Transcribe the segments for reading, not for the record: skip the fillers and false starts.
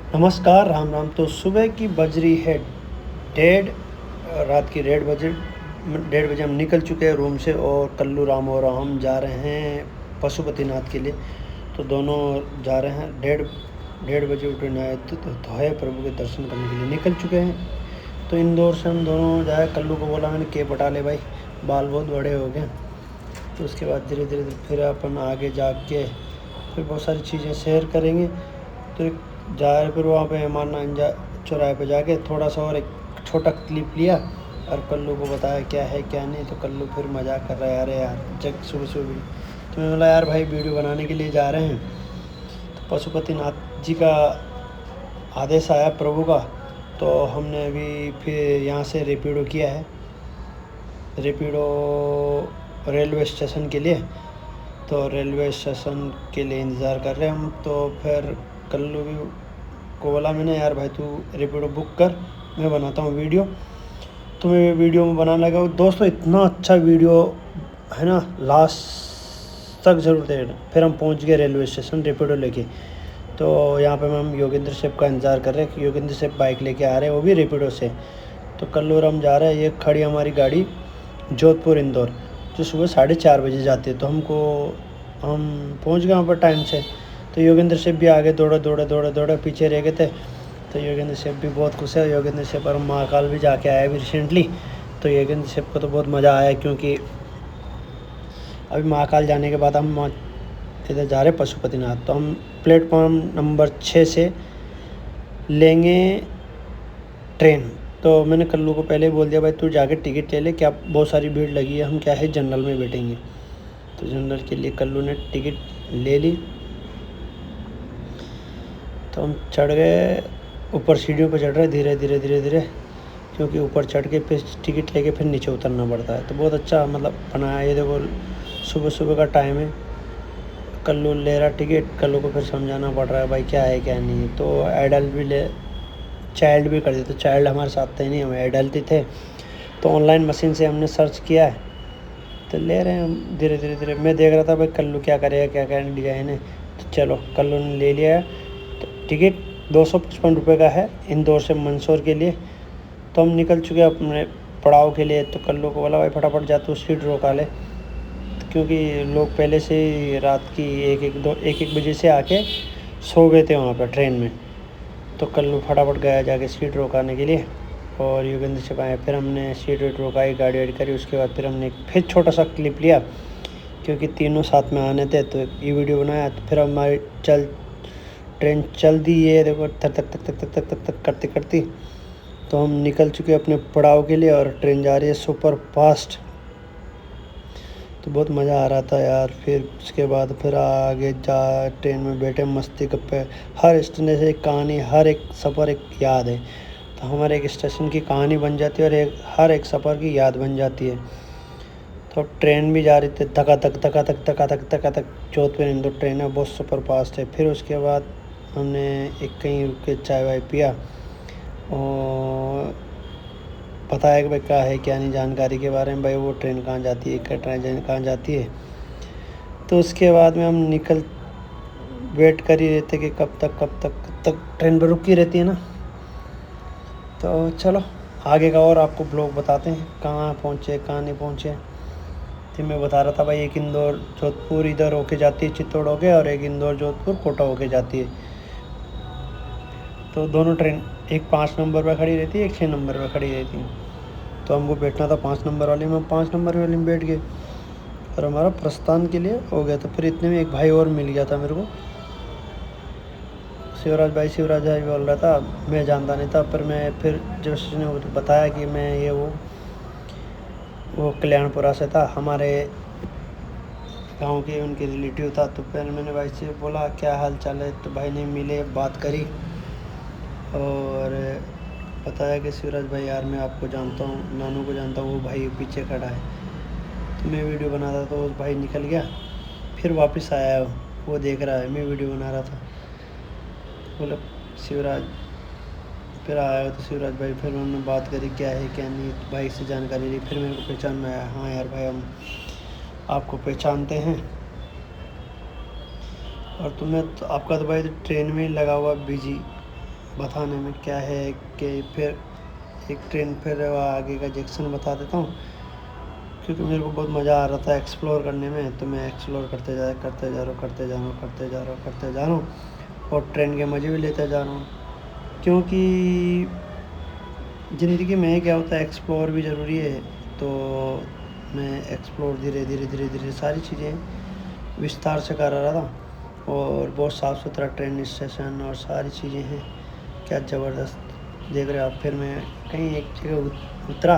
नमस्कार, राम राम। तो सुबह की बज रही है डेढ़, रात की 1:30 बजे हम निकल चुके हैं रूम से और कल्लू राम और हम जा रहे हैं पशुपतिनाथ के लिए। तो दोनों जा रहे हैं। डेढ़ डेढ़ बजे उठे नहाए तो है प्रभु के दर्शन करने के लिए निकल चुके हैं। तो इंदौर से हम दोनों जाए। कल्लू को बोला मैंने के बटा ले भाई, बाल बहुत बड़े हो गए। तो उसके बाद धीरे धीरे फिर अपन आगे जाके फिर बहुत सारी चीज़ें शेयर करेंगे। तो एक जा फिर वहाँ पे हमारा चौराहे पे जाके थोड़ा सा और एक छोटा क्लिप लिया और कल्लू को बताया क्या है क्या नहीं। तो कल्लू फिर मजाक कर रहा है, अरे यार जग सुबह सुबह भी। तो मैं बोला यार भाई वीडियो बनाने के लिए जा रहे हैं। तो पशुपतिनाथ जी का आदेश आया प्रभु का। तो हमने अभी फिर यहाँ से रेपिडो किया है, रेपिडो रेलवे स्टेशन के लिए। तो रेलवे स्टेशन के लिए इंतज़ार कर रहे हैं हम। तो फिर कल्लू भी को बोला मैंने, यार भाई तू रेपिडो बुक कर, मैं बनाता हूँ वीडियो। तो मैं वीडियो में बनाने लगा। दोस्तों इतना अच्छा वीडियो है ना, लास्ट तक ज़रूर देखना। फिर हम पहुँच गए रेलवे स्टेशन रेपिडो लेके। तो यहाँ पे हम योगेंद्र सेठ का इंतज़ार कर रहे हैं कि योगेंद्र सेठ बाइक लेके आ रहे हैं, वो भी रेपिडो से। तो कल्लू और हम जा रहे हैं। ये खड़ी हमारी गाड़ी जोधपुर इंदौर, जो सुबह 4:30 बजे जाती है। तो हम पहुंच गए वहाँ पर टाइम से। तो योगेंद्र सेठ भी आगे दौड़े पीछे रह गए थे। तो योगेंद्र सेठ भी बहुत खुश है। योगेंद्र सेठ और महाकाल भी जाके आया अभी रिसेंटली। तो योगेंद्र सेठ को तो बहुत मज़ा आया, क्योंकि अभी महाकाल जाने के बाद हम इधर जा रहे पशुपतिनाथ। तो हम प्लेटफॉर्म नंबर 6 से लेंगे ट्रेन। तो मैंने कल्लू को पहले ही बोल दिया भाई तू जाके टिकट ले ले, क्या बहुत सारी भीड़ लगी है, हम क्या है जनरल में बैठेंगे। तो जनरल के लिए कल्लू ने टिकट ले ली। तो हम चढ़ गए ऊपर, सीढ़ियों पर चढ़ रहे धीरे धीरे, क्योंकि ऊपर चढ़ के फिर टिकट लेके फिर नीचे उतरना पड़ता है। तो बहुत अच्छा मतलब बनाया। ये देखो सुबह सुबह का टाइम है, कल्लू ले रहा टिकट। कल्लू को फिर समझाना पड़ रहा है भाई क्या है क्या नहीं। तो एडल्ट भी ले, चाइल्ड भी कर दिया। तो चाइल्ड हमारे साथ थे नहीं, हम एडल्ट ही थे। तो ऑनलाइन मशीन से हमने सर्च किया है, तो ले रहे हैं हम धीरे धीरे। मैं देख रहा था भाई कल्लू क्या करेगा, क्या क्या डिजाइन है। तो चलो कल्लू ने ले लिया है। तो टिकट 255 रुपये का है इंदौर से मंदसौर के लिए। तो हम निकल चुके हैं अपने पड़ाव के लिए। तो कल्लू को बोला भाई फटाफट जा तू सीट रोका ले, क्योंकि लोग पहले से ही रात की 1-1 बजे से आके सो गए थे वहाँ पर ट्रेन में। तो कल्लू फटाफट गया जाके सीट रोकाने के लिए और योगेंद्र से आए। फिर हमने सीट वेट रोकाई, गाड़ी वाड़ी करी। उसके बाद फिर हमने फिर छोटा सा क्लिप लिया, क्योंकि तीनों साथ में आने थे। तो ये वीडियो बनाया। तो फिर हमारी ट्रेन चल दी है, देखो तक तक तक तक तक तक तक तक करती करती। तो हम निकल चुके अपने पड़ाव के लिए और ट्रेन जा रही है सुपर फास्ट। तो बहुत मज़ा आ रहा था यार। फिर उसके बाद फिर आगे जा ट्रेन में बैठे मस्ती गप्पे। हर स्टेशन से एक कहानी, हर एक सफ़र एक याद है। तो हमारे एक स्टेशन की कहानी बन जाती है और हर एक सफ़र की याद बन जाती है। तो ट्रेन भी जा रही थी धका धक जोधपुर इंदौर ट्रेन है, बहुत सुपर फास्ट है। फिर उसके बाद हमने एक कहीं रुक के चाय वाय पिया और बताया कि भाई क्या है क्या नहीं जानकारी के बारे में, भाई वो ट्रेन कहाँ जाती है, क्या ट्रेन कहाँ जाती है। तो उसके बाद में हम वेट कर ही रहते कि कब तक ट्रेन पर रुकी रहती है ना। तो चलो आगे का और आपको ब्लॉग बताते हैं, कहाँ पहुँचे कहाँ नहीं पहुँचे। तो मैं बता रहा था भाई एक इंदौर जोधपुर इधर होके जाती है चित्तौड़ होके, और एक इंदौर जोधपुर कोटा होके जाती है। तो दोनों ट्रेन एक 5 नंबर पर खड़ी रहती है, एक 6 नंबर पर खड़ी रहती है। तो हमको बैठना था 5 नंबर वाले में, हम 5 नंबर वाले में बैठ गए और हमारा प्रस्थान के लिए हो गया। तो फिर इतने में एक भाई और मिल गया था मेरे को, शिवराज भाई बोल रहा था। मैं जानता नहीं था, पर मैं फिर जब उसने बताया कि मैं ये वो कल्याणपुरा से था, हमारे गांव के उनके रिलेटिव था। तो फिर मैंने भाई से बोला क्या हाल चाल है। तो भाई ने मिले, बात करी और बताया कि शिवराज भाई यार मैं आपको जानता हूँ, नानू को जानता हूँ, वो भाई पीछे खड़ा है। तो मैं वीडियो बना रहा था, तो उस भाई निकल गया। फिर वापस आया, वो देख रहा है मैं वीडियो बना रहा था। बोला शिवराज, फिर आया तो शिवराज भाई, फिर उन्होंने बात करी क्या है क्या नहीं, तो भाई से जानकारी ली। फिर मेरे को पहचान में आया, हाँ यार भाई हम आपको पहचानते हैं। और तुम्हें तो आपका तो भाई ट्रेन में ही लगा हुआ बिजी, बताने में क्या है कि फिर एक ट्रेन फिर आगे का जंक्शन बता देता हूँ, क्योंकि मेरे को बहुत मज़ा आ रहा था एक्सप्लोर करने में। तो मैं एक्सप्लोर करते जा रहा हूँ और ट्रेन के मज़े भी लेते जा रहा हूँ, क्योंकि ज़िंदगी में क्या होता है, एक्सप्लोर भी ज़रूरी है। तो मैं एक्सप्लोर धीरे सारी चीज़ें विस्तार से कर रहा था, और बहुत साफ़ सुथरा ट्रेन स्टेशन और सारी चीज़ें हैं, क्या ज़बरदस्त देख रहे हो आप। फिर मैं कहीं एक जगह उतरा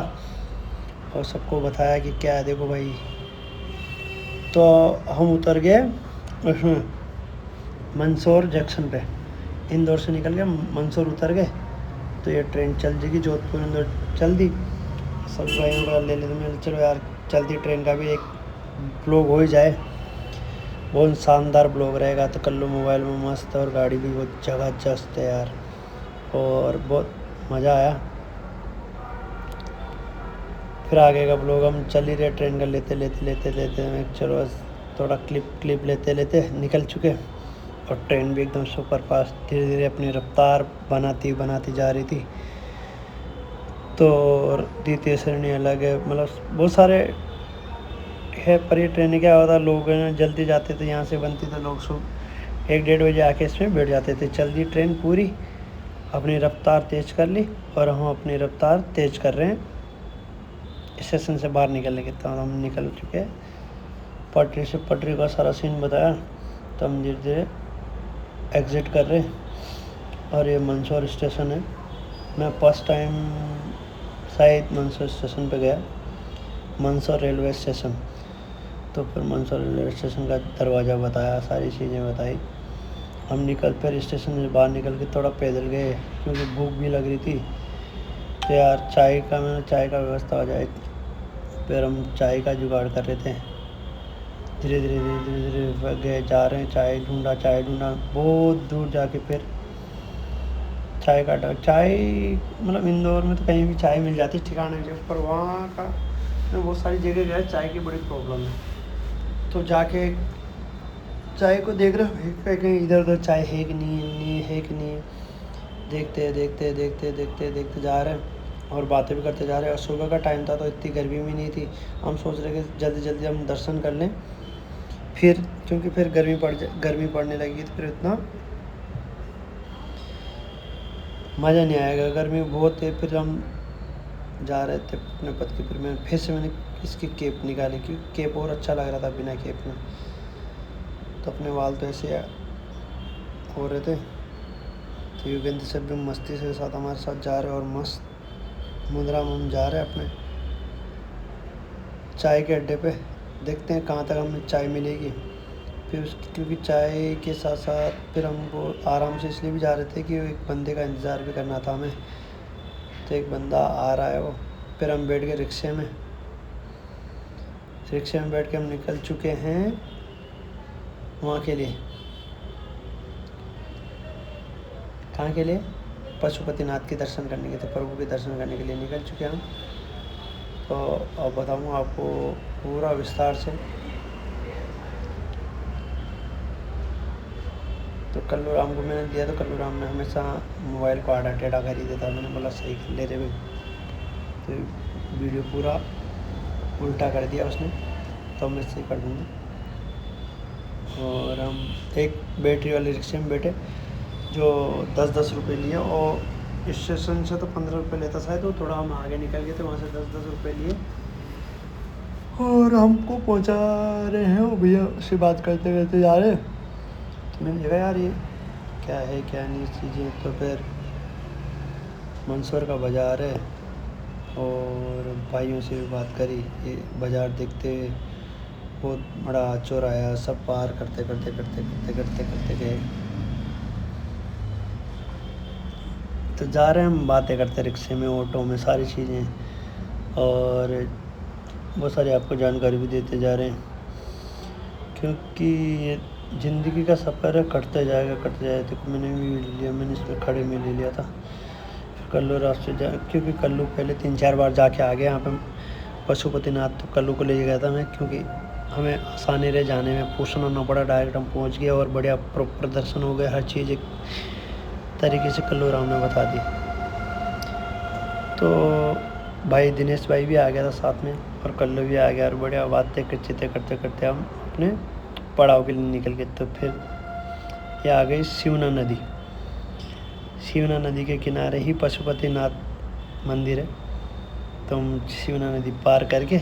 और सबको बताया कि क्या है देखो भाई। तो हम उतर गए उसमें मंदसौर जंक्शन पे, इंदौर से निकल के मंदसौर उतर गए। तो ये ट्रेन चल जाएगी जोधपुर इंदौर चल दी। सब भाइयों का ले लेते, मैं चलो यार चलती ट्रेन का भी एक ब्लॉग हो ही जाए, बहुत शानदार ब्लॉग रहेगा। तो कर लो मोबाइल में मस्त, और गाड़ी भी बहुत जबरदस्त है यार, और बहुत मज़ा आया। फिर आगे का ब्लॉग हम चल ही रहे ट्रेन का लेते मैं चलो थोड़ा क्लिप लेते निकल चुके, और ट्रेन भी एकदम सुपर फास्ट धीरे धीरे अपनी रफ्तार बनाती जा रही थी। तो द्वितीय श्रेणी अलग है, मतलब बहुत सारे है। पर ये ट्रेन क्या होता, लोग जल्दी जाते थे, यहाँ से बनती तो लोग सुबह 1-1:30 बजे आके इसमें बैठ जाते थे। चलती ट्रेन पूरी अपनी रफ्तार तेज़ कर ली, और हम अपनी रफ्तार तेज़ कर रहे हैं स्टेशन से बाहर निकलने के। तो हम निकल चुके हैं पटरी का सारा सीन बताया। तो हम धीरे धीरे एग्ज़िट कर रहे हैं, और ये मंदसौर स्टेशन है। मैं फर्स्ट टाइम शायद मंदसौर स्टेशन पे गया, मंदसौर रेलवे स्टेशन। तो फिर मंदसौर रेलवे स्टेशन का दरवाज़ा बताया, सारी चीज़ें बताई। हम फिर स्टेशन से बाहर निकल के थोड़ा पैदल गए, क्योंकि भूख भी लग रही थी। तो यार चाय का व्यवस्था हो जाए। फिर हम चाय का जुगाड़ कर रहे थे, धीरे धीरे गए जा रहे हैं। चाय ढूंढा, बहुत दूर जाके फिर चाय मतलब इंदौर में तो कहीं भी चाय मिल जाती ठिकाने के, पर वहाँ का मैं बहुत सारी जगह गया, चाय की बड़ी प्रॉब्लम है। तो जाके चाय को देख रहे हो कहीं इधर उधर चाय है कि नहीं, देखते जा रहे हैं, और बातें भी करते जा रहे हैं। और सुबह का टाइम था तो इतनी गर्मी भी नहीं थी। हम सोच रहे कि जल्दी हम दर्शन कर लें, फिर क्योंकि फिर गर्मी पड़ने लगी तो फिर इतना मज़ा नहीं आएगा, गर्मी बहुत है। फिर हम जा रहे थे अपने पद की, फिर मैंने इसकी केप निकाली, क्योंकि केप और अच्छा लग रहा था बिना केप में। तो अपने बाल तो ऐसे हो रहे थे। तो युगेंद्र सर भी मस्ती से साथ हमारे साथ जा रहे, और मस्त मुद्रा में हम जा रहे हैं अपने चाय के अड्डे पे। देखते हैं कहाँ तक हमें चाय मिलेगी। फिर क्योंकि चाय के साथ साथ फिर हमको आराम से इसलिए भी जा रहे थे कि एक बंदे का इंतज़ार भी करना था हमें। तो एक बंदा आ रहा है वो, फिर हम बैठ गए रिक्शे में बैठ के हम निकल चुके हैं वहाँ के लिए, कहाँ के लिए, पशुपतिनाथ के दर्शन करने के। तो प्रभु के दर्शन करने के लिए निकल चुके हैं हम। तो अब बताऊँ आपको पूरा विस्तार से। तो कल्लू राम को मैंने दिया, तो कल्लू राम ने हमेशा मोबाइल को आड़ा टेढ़ा कर ही देता। मैंने बोला सही कर ले रहे भाई, तो वीडियो पूरा उल्टा कर दिया उसने, तो मैं सही कर दूँगा। और हम एक बैटरी वाले रिक्शे में बैठे, जो 10-10 रुपये लिए, और स्टेशन से तो 15 रुपये लेता शायद। तो थोड़ा हम आगे निकल गए थे, वहाँ से 10-10 रुपये लिए, और हमको पहुँचा रहे हैं। वो भैया उससे बात करते करते जा रहे हैं। तो मैंने देखा यार ये क्या है क्या नहीं चीज़ें। तो फिर मंदसौर का बाज़ार है, और भाइयों से भी बात करी। ये बाज़ार देखते बहुत बड़ा चौराहा, सब पार करते गए। तो जा रहे हैं हम, बातें करते रिक्शे में, ऑटो में, सारी चीज़ें, और बहुत सारी आपको जानकारी भी देते जा रहे हैं, क्योंकि ये ज़िंदगी का सफ़र है, कटते जाएगा। तो मैंने भी लिया, मैंने इसमें खड़े में ले लिया था। फिर कल्लू रास्ते क्योंकि कल्लू पहले 3-4 बार जाके आ गए यहाँ पे पशुपतिनाथ। तो कल्लू को ले गया था मैं, क्योंकि हमें आसानी रहे जाने में, पूछना ना पड़ा, डायरेक्ट हम पहुँच गए, और बढ़िया प्रॉपर दर्शन हो गए। हर चीज़ तरीके से कल्लू राम ने बता दी। तो भाई दिनेश भाई भी आ गया था साथ में और कल्लू भी आ गया और बढ़िया बातें करते करते हम अपने पड़ाव के लिए निकल गए। तो फिर ये आ गई शिवना नदी। शिवना नदी के किनारे ही पशुपतिनाथ मंदिर है। तो हम शिवना नदी पार करके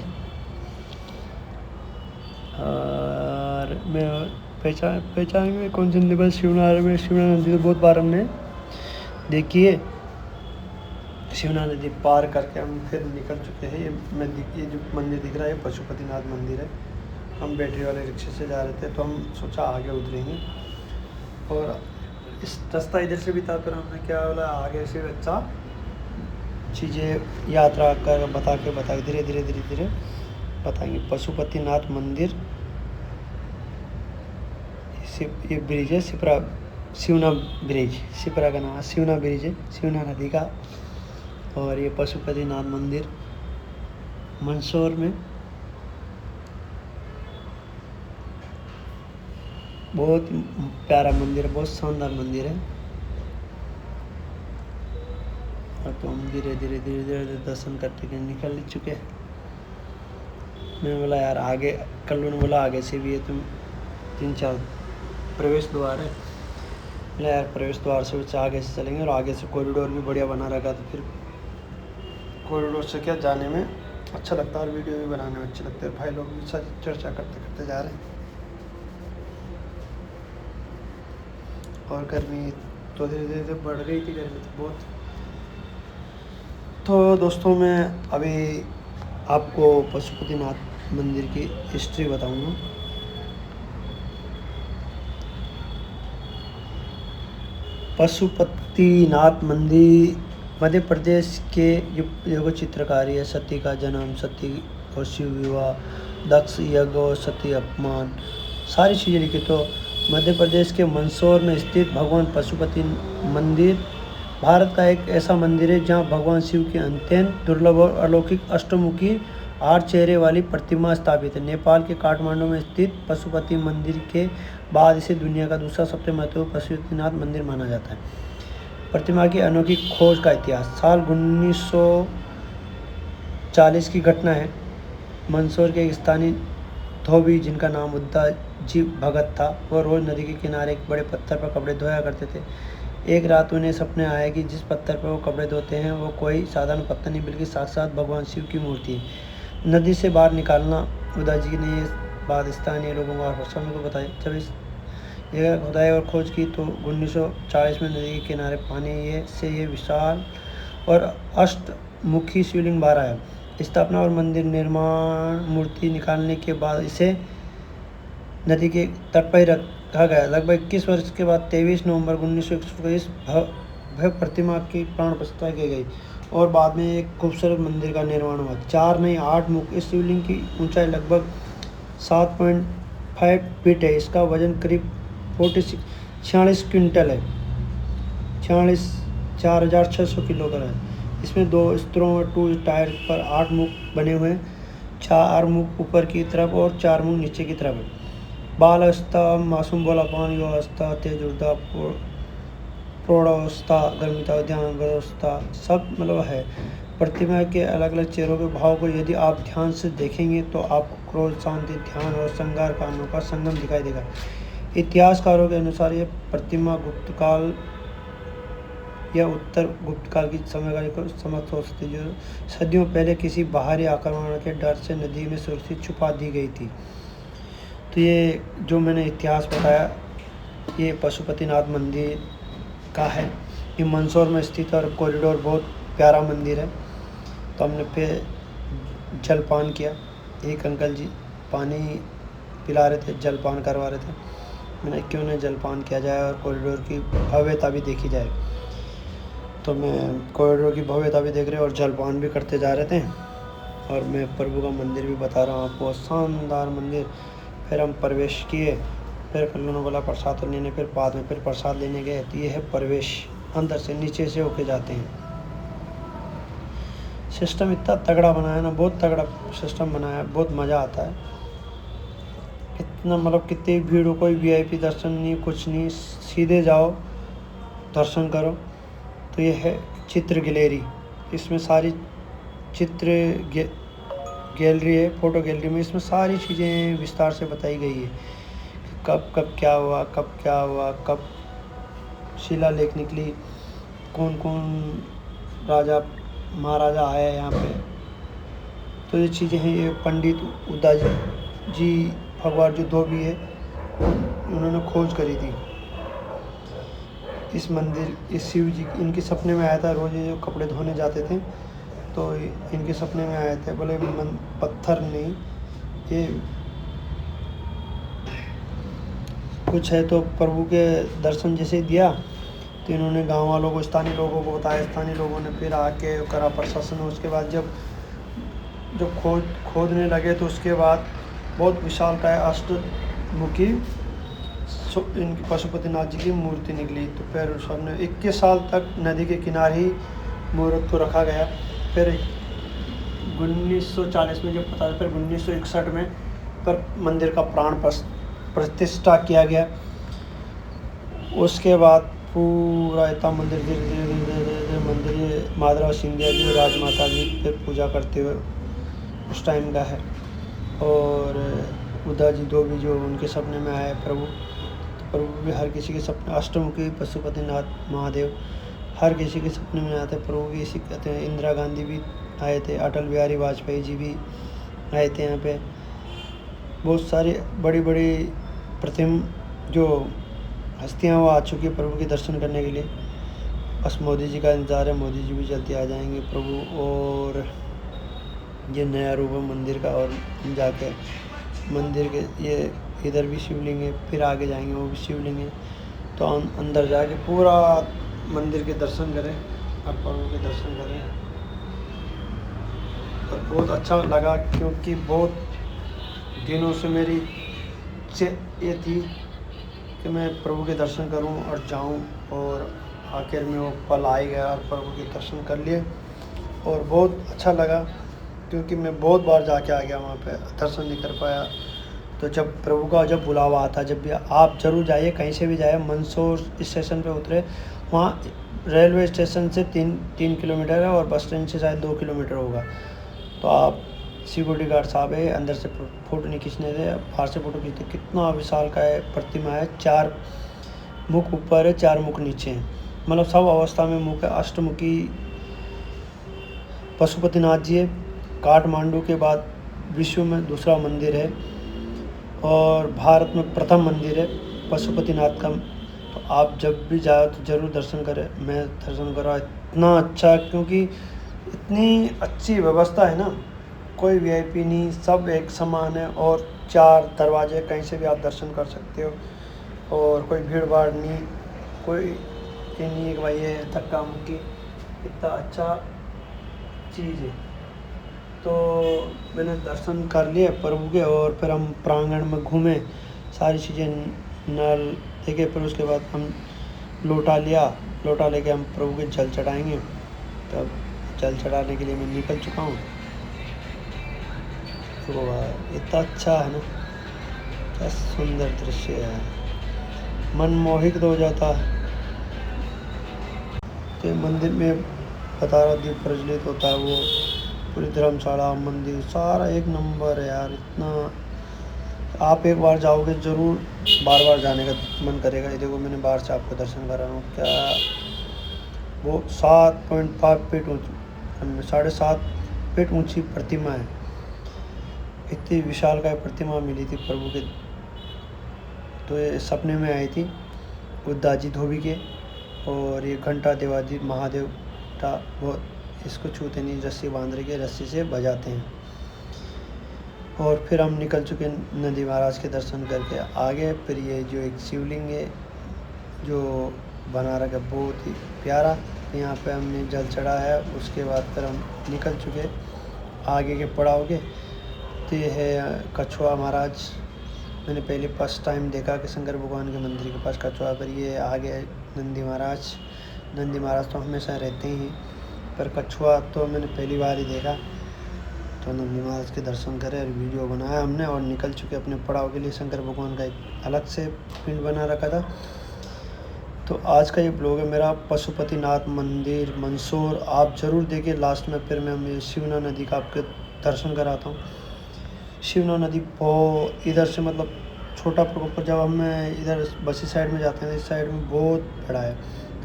और मैं पहचान में कौन सी नदी पर शिवना नदी तो बहुत बार हमने देखी है। शिवना नदी पार करके हम फिर निकल चुके हैं। ये जो मंदिर दिख रहा है पशुपतिनाथ मंदिर है। हम बैटरी वाले रिक्शे से जा रहे थे तो हम सोचा आगे उतरेंगे और इस रास्ता इधर से भी था। फिर हमने क्या बोला आगे से अच्छा चीज़ें यात्रा कर बता के धीरे धीरे बताएंगे। पशुपतिनाथ मंदिर, ये ब्रिज है शिवना ब्रिज, शिप्रा का नाम है, शिवना ब्रिज है शिवना नदी का। और ये पशुपतिनाथ मंदिर मंदसौर में बहुत प्यारा मंदिर है, बहुत शानदार मंदिर है। और तो हम धीरे धीरे दर्शन करते हुए निकल चुके। मैंने बोला यार आगे, कल्लू ने बोला आगे से भी है तुम 3-4 प्रवेश द्वार है। बोला यार प्रवेश द्वार से आगे से चलेंगे और आगे से कॉरिडोर भी बढ़िया बना रखा। तो फिर कॉरिडोर से क्या जाने में अच्छा लगता है और वीडियो भी बनाने में अच्छे लगते हैं। भाई लोग भी सारी चर्चा करते जा रहे हैं। और गर्मी तो धीरे धीरे बढ़ रही थी, गर्मी तो बहुत। तो दोस्तों मैं अभी आपको पशुपतिनाथ मंदिर की हिस्ट्री बताऊंगा। पशुपतिनाथ मंदिर मध्य प्रदेश के युग चित्रकारी है। सती का जन्म, सती और शिव विवाह, दक्ष यज्ञ और सती अपमान, सारी चीज़ें लिखी। तो मध्य प्रदेश के मंदसौर में स्थित भगवान पशुपति मंदिर भारत का एक ऐसा मंदिर है जहां भगवान शिव की अत्यंत दुर्लभ और अलौकिक अष्टमुखी 8 चेहरे वाली प्रतिमा स्थापित है। नेपाल के काठमांडू में स्थित पशुपति मंदिर के बाद इसे दुनिया का दूसरा सबसे महत्वपूर्ण पशुपतिनाथ मंदिर माना जाता है। प्रतिमा की अनोखी खोज का इतिहास साल 1940 की घटना है। मंदसौर के एक स्थानीय धोबी जिनका नाम उद्दा जी भगत था, वह रोज नदी के किनारे एक बड़े पत्थर पर कपड़े धोया करते थे। एक रात उन्हें सपने आया कि जिस पत्थर पर वो कपड़े धोते हैं वो कोई साधारण पत्थर नहीं बल्कि साक्षात भगवान शिव की मूर्ति है। नदी से बाहर निकालना। उद्दा जी ने ये बात स्थानीय लोगों को प्रशासन को बताई। जब इस जगह खुदाई और खोज की तो 1940 में नदी के किनारे पानी ये विशाल और अष्टमुखी शिवलिंग बाहर आया। स्थापना और मंदिर निर्माण मूर्ति निकालने के बाद इसे नदी के तट पर रखा गया। लगभग 21 वर्ष के बाद 23 नवंबर 1921 को इस भव्य प्रतिमा की प्राण प्रतिष्ठा की गई और बाद में एक खूबसूरत मंदिर का निर्माण हुआ। 4 नहीं 8 मुख। इस शिवलिंग की ऊंचाई लगभग 7.5 फीट है। इसका वजन करीब 46 क्विंटल है, 4,600 किलोग्राम है। इसमें 2 स्तरों और 2 टायर पर 8 मुख बने हुए हैं। 4 मुख ऊपर की तरफ और 4 मुख नीचे की तरफ है। बाल अवस्था, मासूम भोलापन, युवावस्था, तेज ऊर्जा, प्रौढ़ावस्था, गर्मिता, ध्यान, अवस्था सब मतलब है। प्रतिमा के अलग अलग चेहरों के भाव को यदि आप ध्यान से देखेंगे तो आपको क्रोध, शांति, ध्यान और श्रृंगार का अनोखा संगम दिखाई देगा। इतिहासकारों के अनुसार यह प्रतिमा गुप्त काल या उत्तर गुप्त काल की समय को समर्थ हो सकती, जो सदियों पहले किसी बाहरी आक्रमण के डर से नदी में सुरक्षित छुपा दी गई थी। तो ये जो मैंने इतिहास बताया ये पशुपतिनाथ मंदिर का है। ये मंदसौर में स्थित और कॉरिडोर बहुत प्यारा मंदिर है। तो हमने फिर जलपान किया। एक अंकल जी पानी पिला रहे थे, जलपान करवा रहे थे। मैंने क्यों न जलपान किया जाए और कॉरिडोर की भव्यता भी देखी जाए। तो मैं कॉरिडोर की भव्यता भी देख रहे और जलपान भी करते जा रहे थे और मैं प्रभु का मंदिर भी बता रहा हूँ आपको, शानदार मंदिर। फिर हम प्रवेश किए। फिर कल्लू ने बोला प्रसाद लेने, फिर बाद में फिर प्रसाद लेने गए। तो ये है प्रवेश, अंदर से नीचे से होके जाते हैं। सिस्टम इतना तगड़ा बनाया ना, बहुत तगड़ा सिस्टम बनाया, बहुत मज़ा आता है। इतना मतलब कितनी भीड़ हो, कोई वीआईपी दर्शन नहीं, कुछ नहीं, सीधे जाओ दर्शन करो। तो ये है चित्र गैलरी, इसमें सारी चित्र गैलरी है, फ़ोटो गैलरी में इसमें सारी चीज़ें विस्तार से बताई गई है कि कब कब क्या हुआ, कब शिलालेख निकली, कौन कौन राजा महाराजा आए यहाँ पे। तो ये चीज़ें हैं। ये पंडित उदाजी जी भगवान जो धोबी है उन्होंने खोज करी थी इस मंदिर, इस शिव जी। इनके सपने में आया था, रोज़ ये जो कपड़े धोने जाते थे तो इनके सपने में आए थे, बोले पत्थर नहीं ये कुछ है। तो प्रभु के दर्शन जैसे दिया तो इन्होंने गांव वालों को, स्थानीय लोगों को बताया। स्थानीय लोगों ने फिर आके करा प्रशासन। उसके बाद जब खोदने लगे तो उसके बाद बहुत विशालकाय अष्टमुखी इनकी पशुपतिनाथ जी की मूर्ति निकली। तो फिर सबने 21 साल तक नदी के किनारे ही मूर्त को रखा गया। फिर 1940 में जब पता, फिर 1961 में पर मंदिर का प्राण प्रतिष्ठा किया गया। उसके बाद पूरा इतना मंदिर धीरे धीरे मंदिर ये माधवराव सिंधिया जी राजमाता जी फिर पूजा करते हुए उस टाइम का है। और उदाजी धोबी जो उनके सपने में आए प्रभु, तो प्रभु भी हर किसी के सपने, अष्टमुखी पशुपतिनाथ महादेव हर किसी के सपने में आते हैं। प्रभु भी इसी कहते हैं। इंदिरा गांधी भी आए थे, अटल बिहारी वाजपेयी जी भी आए थे यहाँ पे। बहुत सारी बड़ी बड़ी प्रतिम जो हस्तियाँ वो आ चुकी है प्रभु के दर्शन करने के लिए। बस मोदी जी का इंतज़ार है, मोदी जी भी जल्दी आ जाएंगे प्रभु। और ये नया रूप है मंदिर का। और जाके मंदिर के ये इधर भी शिवलिंग है, फिर आगे जाएंगे वो भी शिवलिंग है। तो अंदर जाके पूरा मंदिर के दर्शन करें और प्रभु के दर्शन करें। और बहुत अच्छा लगा क्योंकि बहुत दिनों से मेरी ये थी कि मैं प्रभु के दर्शन करूं और जाऊं। और आखिर में वो पल आ ही गया और प्रभु के दर्शन कर लिए। और बहुत अच्छा लगा क्योंकि मैं बहुत बार जाके आ गया वहाँ पे, दर्शन नहीं कर पाया। तो जब प्रभु का जब बुलावा आता, जब भी आप ज़रूर जाइए, कहीं से भी जाए। मंदसौर स्टेशन पे उतरे, वहाँ रेलवे स्टेशन से 3 किलोमीटर है और बस स्टैंड से शायद 2 किलोमीटर होगा। तो आप सिक्योरिटी गार्ड साहब है, अंदर से फ़ोटो नहीं खींचने थे, बाहर से फ़ोटो खींचते। कितना विशाल का है प्रतिमा है, 4 मुख ऊपर है, 4 मुख नीचे हैं, मतलब सब अवस्था में मुख है। अष्टमुखी पशुपतिनाथ जी है। काठमांडू के बाद विश्व में दूसरा मंदिर है और भारत में प्रथम मंदिर है पशुपतिनाथ का। तो आप जब भी जाओ तो ज़रूर दर्शन करें। मैं दर्शन करा, इतना अच्छा, क्योंकि इतनी अच्छी व्यवस्था है ना, कोई वीआईपी नहीं, सब एक समान है। और 4 दरवाजे, कहीं से भी आप दर्शन कर सकते हो। और कोई भीड़ भाड़ नहीं, कोई ये नहीं है कि भाई ये धक्का मुक्की। इतना अच्छा चीज़ है। तो मैंने दर्शन कर लिए प्रभु के। और फिर हम प्रांगण में घूमे, सारी चीज़ें नल देखे। फिर उसके बाद हम लोटा लिया, लोटा लेके हम प्रभु के जल चढ़ाएंगे। तब जल चढ़ाने के लिए मैं निकल चुका हूँ। तो इतना अच्छा है ना, क्या सुंदर दृश्य है, मनमोहित हो जाता है। तो मंदिर में बता रहा दीप प्रज्वलित होता है, वो पूरी धर्मशाला मंदिर सारा एक नंबर है यार। इतना आप एक बार जाओगे ज़रूर बार बार जाने का मन करेगा। ये देखो मैंने बाहर से आपको दर्शन करा रहा हूँ। क्या वो 7.5 फीट ऊँची, 7.5 फीट ऊँची प्रतिमा है। इतनी विशाल का प्रतिमा मिली थी प्रभु के। तो ये सपने में आई थी उदाजी धोबी के। और ये घंटा देवाजी महादेव का, बहुत इसको छूते नहीं, रस्सी बांध के रस्सी से बजाते हैं। और फिर हम निकल चुके नंदी महाराज के दर्शन करके आगे। फिर ये जो एक शिवलिंग है जो बना रखा, बहुत ही प्यारा, यहाँ पे हमने जल चढ़ाया। उसके बाद फिर हम निकल चुके आगे के पड़ाव के। तो ये है कछुआ महाराज। मैंने पहले फर्स्ट टाइम देखा कि शंकर भगवान के मंदिर के पास कछुआ। पर ये आगे नंदी महाराज। नंदी महाराज तो हमेशा रहते ही, पर कछुआ तो मैंने पहली बार ही देखा। तो नंदी महाराज के दर्शन करे और वीडियो बनाया हमने और निकल चुके अपने पड़ाव के लिए। शंकर भगवान का एक अलग से पिंड बना रखा था। तो आज का ये ब्लॉग है मेरा पशुपतिनाथ मंदिर मंदसौर। आप ज़रूर देखिए लास्ट में। फिर मैं शिवना नदी का आपके दर्शन कराता हूँ। शिवना नदी बहुत इधर से मतलब छोटा प्रॉपर, जब हम इधर बसी साइड में जाते हैं इस साइड में बहुत बड़ा है,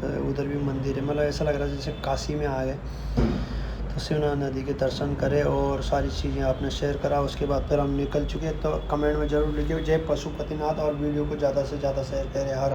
तो उधर भी मंदिर है। मतलब ऐसा लग रहा है जैसे काशी में आ गए। तो शिवना नदी के दर्शन करें और सारी चीज़ें आपने शेयर करा। उसके बाद फिर हम निकल चुके। तो कमेंट में ज़रूर लिखिए जय पशुपतिनाथ और वीडियो को ज़्यादा से ज़्यादा शेयर करें। हर